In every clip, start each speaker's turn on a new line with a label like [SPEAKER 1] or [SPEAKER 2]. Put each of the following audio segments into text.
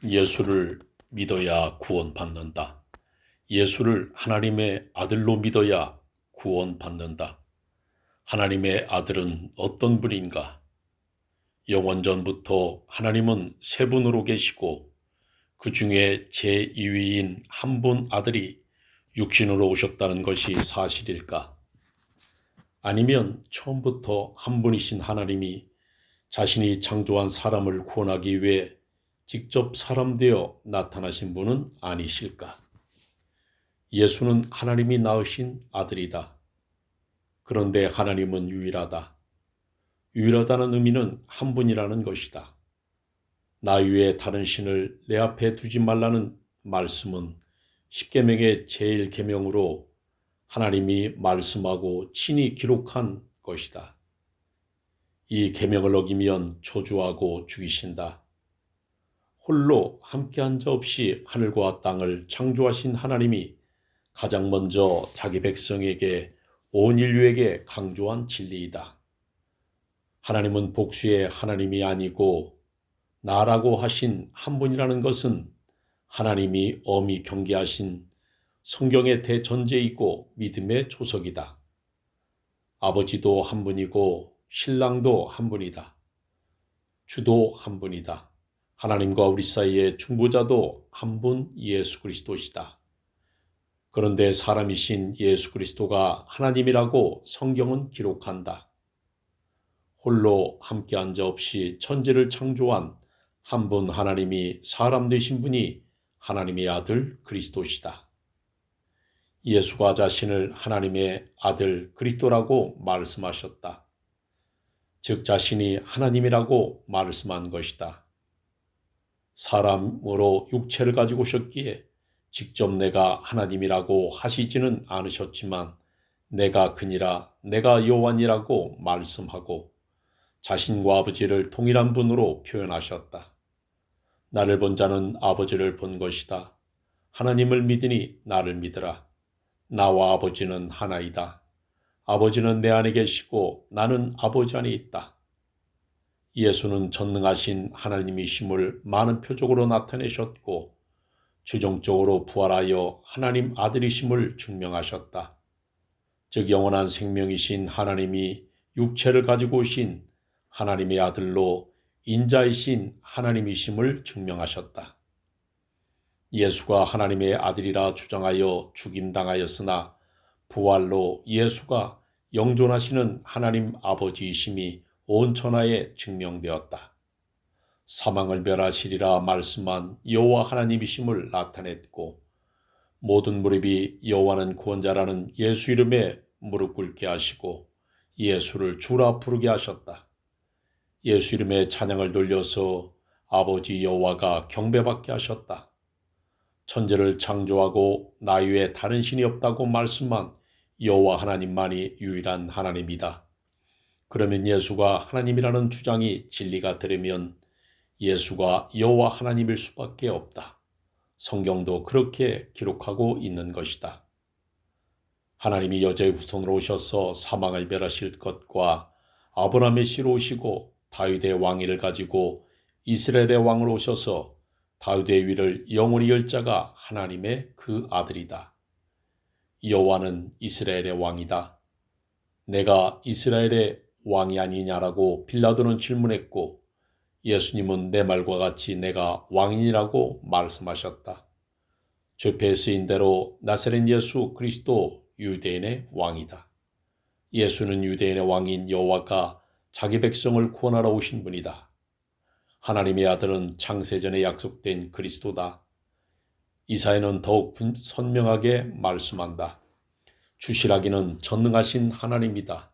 [SPEAKER 1] 예수를 믿어야 구원받는다. 예수를 하나님의 아들로 믿어야 구원받는다. 하나님의 아들은 어떤 분인가? 영원전부터 하나님은 세 분으로 계시고 그 중에 제2위인 한 분 아들이 육신으로 오셨다는 것이 사실일까? 아니면 처음부터 한 분이신 하나님이 자신이 창조한 사람을 구원하기 위해 직접 사람 되어 나타나신 분은 아니실까? 예수는 하나님이 낳으신 아들이다. 그런데 하나님은 유일하다. 유일하다는 의미는 한 분이라는 것이다. 나 외에 다른 신을 내 앞에 두지 말라는 말씀은 십계명의 제1계명으로 하나님이 말씀하고 친히 기록한 것이다. 이 계명을 어기면 저주하고 죽이신다. 홀로 함께한 자 없이 하늘과 땅을 창조하신 하나님이 가장 먼저 자기 백성에게 온 인류에게 강조한 진리이다. 하나님은 복수의 하나님이 아니고 나라고 하신 한 분이라는 것은 하나님이 엄히 경계하신 성경의 대전제이고 믿음의 초석이다. 아버지도 한 분이고 신랑도 한 분이다. 주도 한 분이다. 하나님과 우리 사이의 중보자도 한 분 예수 그리스도시다. 그런데 사람이신 예수 그리스도가 하나님이라고 성경은 기록한다. 홀로 함께한 자 없이 천지를 창조한 한 분 하나님이 사람 되신 분이 하나님의 아들 그리스도시다. 예수가 자신을 하나님의 아들 그리스도라고 말씀하셨다. 즉 자신이 하나님이라고 말씀한 것이다. 사람으로 육체를 가지고 오셨기에 직접 내가 하나님이라고 하시지는 않으셨지만 내가 그니라 내가 여호와니라고 말씀하고 자신과 아버지를 동일한 분으로 표현하셨다. 나를 본 자는 아버지를 본 것이다. 하나님을 믿으니 나를 믿으라. 나와 아버지는 하나이다. 아버지는 내 안에 계시고 나는 아버지 안에 있다. 예수는 전능하신 하나님이심을 많은 표적으로 나타내셨고 최종적으로 부활하여 하나님 아들이심을 증명하셨다. 즉 영원한 생명이신 하나님이 육체를 가지고 오신 하나님의 아들로 인자이신 하나님이심을 증명하셨다. 예수가 하나님의 아들이라 주장하여 죽임당하였으나 부활로 예수가 영존하시는 하나님 아버지이심이 온 천하에 증명되었다. 사망을 멸하시리라 말씀한 여호와 하나님이심을 나타냈고 모든 무릎이 여호와는 구원자라는 예수 이름에 무릎 꿇게 하시고 예수를 주라 부르게 하셨다. 예수 이름에 찬양을 돌려서 아버지 여호와가 경배받게 하셨다. 천지를 창조하고 나 외에 다른 신이 없다고 말씀한 여호와 하나님만이 유일한 하나님이다. 그러면 예수가 하나님이라는 주장이 진리가 되려면 예수가 여호와 하나님일 수밖에 없다. 성경도 그렇게 기록하고 있는 것이다. 하나님이 여자의 후손으로 오셔서 사망을 멸하실 것과 아브라함의 씨로 오시고 다윗의 왕위를 가지고 이스라엘의 왕으로 오셔서 다윗의 위를 영원히 열 자가 하나님의 그 아들이다. 여호와는 이스라엘의 왕이다. 내가 이스라엘의 왕이 아니냐라고 빌라도는 질문했고 예수님은 내 말과 같이 내가 왕이라고 말씀하셨다. 죄패에 쓰인 대로 나사렛 예수 그리스도 유대인의 왕이다. 예수는 유대인의 왕인 여호와가 자기 백성을 구원하러 오신 분이다. 하나님의 아들은 창세전에 약속된 그리스도다. 이사야는 더욱 선명하게 말씀한다. 주시라기는 전능하신 하나님이다.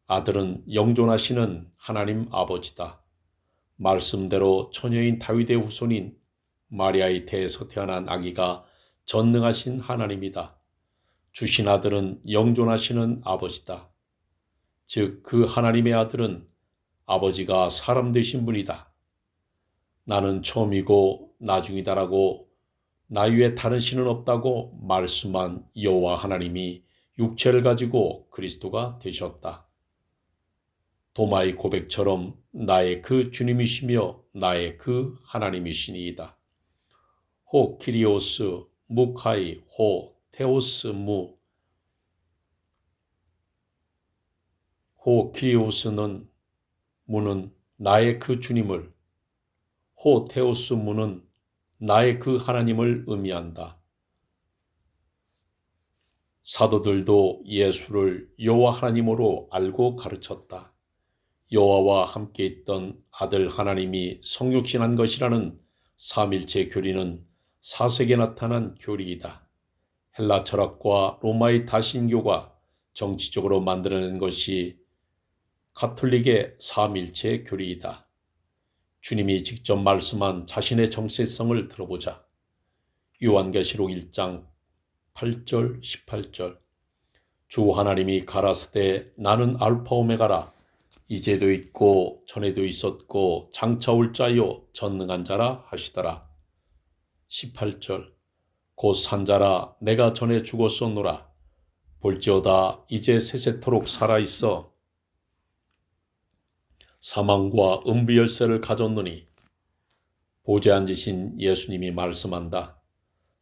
[SPEAKER 1] 아들은 영존하시는 하나님 아버지다. 말씀대로 처녀인 다윗의 후손인 마리아의 태에서 태어난 아기가 전능하신 하나님이다. 주신 아들은 영존하시는 아버지다. 즉 그 하나님의 아들은 아버지가 사람 되신 분이다. 나는 처음이고 나중이다라고 나 위에 다른 신은 없다고 말씀한 여호와 하나님이 육체를 가지고 그리스도가 되셨다. 도마의 고백처럼 나의 그 주님이시며 나의 그 하나님이시니이다. 호 키리오스 무카이 호 테오스 무. 호 키리오스는 무는 나의 그 주님을, 호 테오스 무는 나의 그 하나님을 의미한다. 사도들도 예수를 여호와 하나님으로 알고 가르쳤다. 여호와와 함께 있던 아들 하나님이 성육신한 것이라는 삼일체 교리는 사색에 나타난 교리이다. 헬라 철학과 로마의 다신교가 정치적으로 만들어낸 것이 가톨릭의 삼일체 교리이다. 주님이 직접 말씀한 자신의 정체성을 들어보자. 요한계시록 1장 8절 18절. 주 하나님이 가라사대 나는 알파 오메가라. 이제도 있고 전에도 있었고 장차 올 자요 전능한 자라 하시더라. 18절. 곧 산자라 내가 전에 죽었었노라. 볼지어다 이제 세세토록 살아있어 사망과 음부 열쇠를 가졌노니. 보좌에 앉으신 예수님이 말씀한다.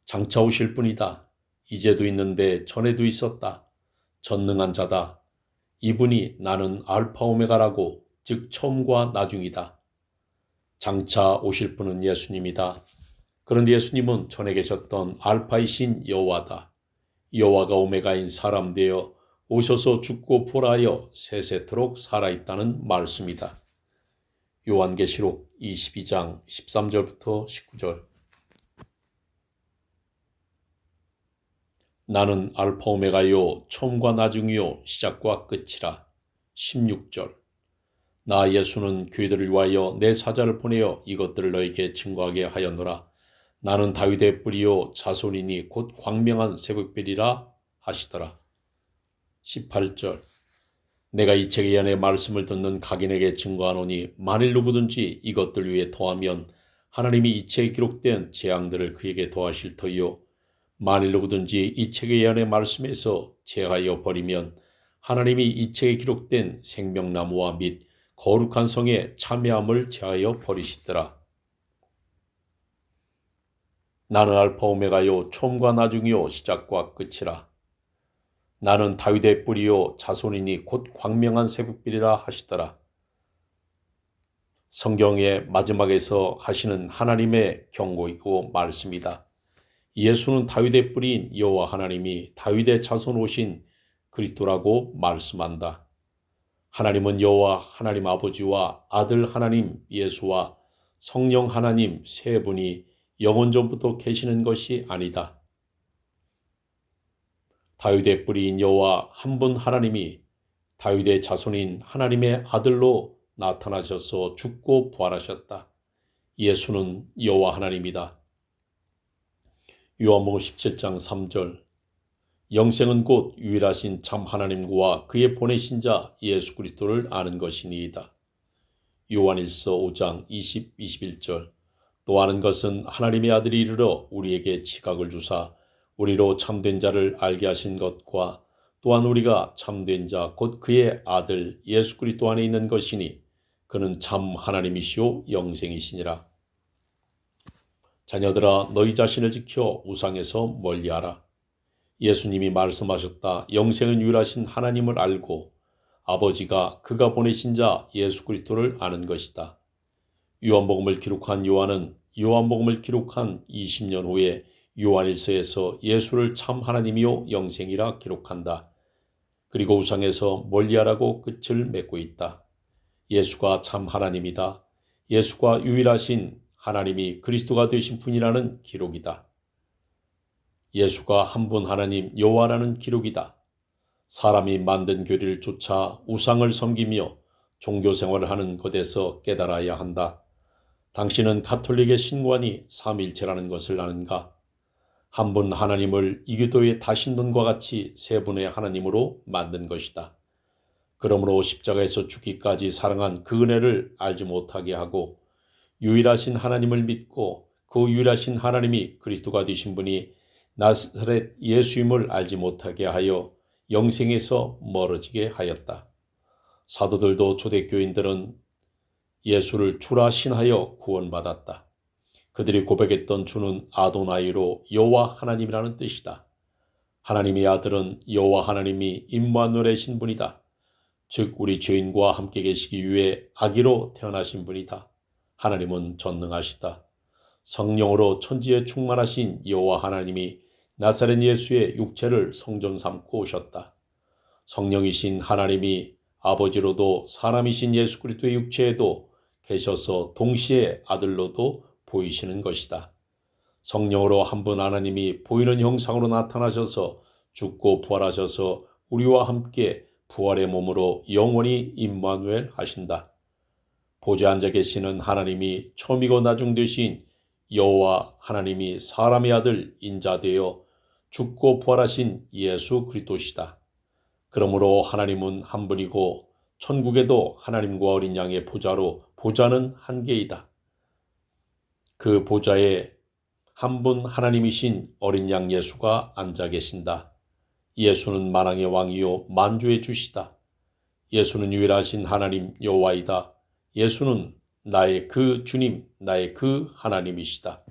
[SPEAKER 1] 장차 오실 분이다. 이제도 있는데 전에도 있었다. 전능한 자다. 이분이 나는 알파 오메가라고, 즉 처음과 나중이다. 장차 오실 분은 예수님이다. 그런데 예수님은 전에 계셨던 알파이신 여호와다. 여호와가 오메가인 사람 되어 오셔서 죽고 부활하여 세세토록 살아있다는 말씀이다. 요한계시록 22장 13절부터 19절. 나는 알파 오메가요 처음과 나중이요 시작과 끝이라. 16절. 나 예수는 교회들을 위하여 내 사자를 보내어 이것들을 너에게 증거하게 하였노라. 나는 다윗의 뿌리요 자손이니 곧 광명한 새벽별이라 하시더라. 18절. 내가 이 책의 안에 말씀을 듣는 각인에게 증거하노니 만일 누구든지 이것들 위에 더하면 하나님이 이 책에 기록된 재앙들을 그에게 더하실 터이요 만일 누구든지 이 책의 안의 말씀에서 제하여 버리면 하나님이 이 책에 기록된 생명나무와 및 거룩한 성의 참여함을 제하여 버리시더라. 나는 알파 오메가요 처음과 나중이요 시작과 끝이라. 나는 다윗의 뿌리요 자손이니 곧 광명한 새벽별이라 하시더라. 성경의 마지막에서 하시는 하나님의 경고이고 말씀이다. 예수는 다윗의 뿌리인 여호와 하나님이 다윗의 자손 오신 그리스도라고 말씀한다. 하나님은 여호와 하나님 아버지와 아들 하나님 예수와 성령 하나님 세 분이 영원전부터 계시는 것이 아니다. 다윗의 뿌리인 여호와 한 분 하나님이 다윗의 자손인 하나님의 아들로 나타나셔서 죽고 부활하셨다. 예수는 여호와 하나님이다. 요한복음 17장 3절. 영생은 곧 유일하신 참 하나님과 그의 보내신 자 예수 그리스도를 아는 것이니이다. 요한일서 5장 20, 21절. 또 아는 것은 하나님의 아들이 이르러 우리에게 지각을 주사 우리로 참된 자를 알게 하신 것과 또한 우리가 참된 자 곧 그의 아들 예수 그리스도 안에 있는 것이니 그는 참 하나님이시오 영생이시니라. 자녀들아 너희 자신을 지켜 우상에서 멀리하라. 예수님이 말씀하셨다. 영생은 유일하신 하나님을 알고 아버지가 그가 보내신 자 예수 그리스도를 아는 것이다. 요한복음을 기록한 요한은 요한복음을 기록한 20년 후에 요한일서에서 예수를 참 하나님이요 영생이라 기록한다. 그리고 우상에서 멀리하라고 끝을 맺고 있다. 예수가 참 하나님이다. 예수가 유일하신 하나님이 그리스도가 되신 분이라는 기록이다. 예수가 한 분 하나님 여호와라는 기록이다. 사람이 만든 교리를 쫓아 우상을 섬기며 종교 생활을 하는 것에서 깨달아야 한다. 당신은 가톨릭의 신관이 삼일체라는 것을 아는가? 한 분 하나님을 이교도의 다신론과 같이 세 분의 하나님으로 만든 것이다. 그러므로 십자가에서 죽기까지 사랑한 그 은혜를 알지 못하게 하고 유일하신 하나님을 믿고 그 유일하신 하나님이 그리스도가 되신 분이 나사렛 예수임을 알지 못하게 하여 영생에서 멀어지게 하였다. 사도들도 초대교인들은 예수를 주라 신하여 구원받았다. 그들이 고백했던 주는 아도나이로 여호와 하나님이라는 뜻이다. 하나님의 아들은 여호와 하나님이 임마누엘이신 분이다. 즉 우리 죄인과 함께 계시기 위해 아기로 태어나신 분이다. 하나님은 전능하시다. 성령으로 천지에 충만하신 여호와 하나님이 나사렛 예수의 육체를 성전 삼고 오셨다. 성령이신 하나님이 아버지로도 사람이신 예수 그리스도의 육체에도 계셔서 동시에 아들로도 보이시는 것이다. 성령으로 한 분 하나님이 보이는 형상으로 나타나셔서 죽고 부활하셔서 우리와 함께 부활의 몸으로 영원히 임마누엘 하신다. 보좌에 앉아 계시는 하나님이 처음이고 나중 되신 여호와 하나님이 사람의 아들 인자되어 죽고 부활하신 예수 그리스도시다. 그러므로 하나님은 한 분이고 천국에도 하나님과 어린 양의 보좌로 보좌는 한 개이다. 그 보좌에 한 분 하나님이신 어린 양 예수가 앉아 계신다. 예수는 만왕의 왕이요 만주의 주시다. 예수는 유일하신 하나님 여호와이다. 예수는 나의 그 주님, 나의 그 하나님이시다.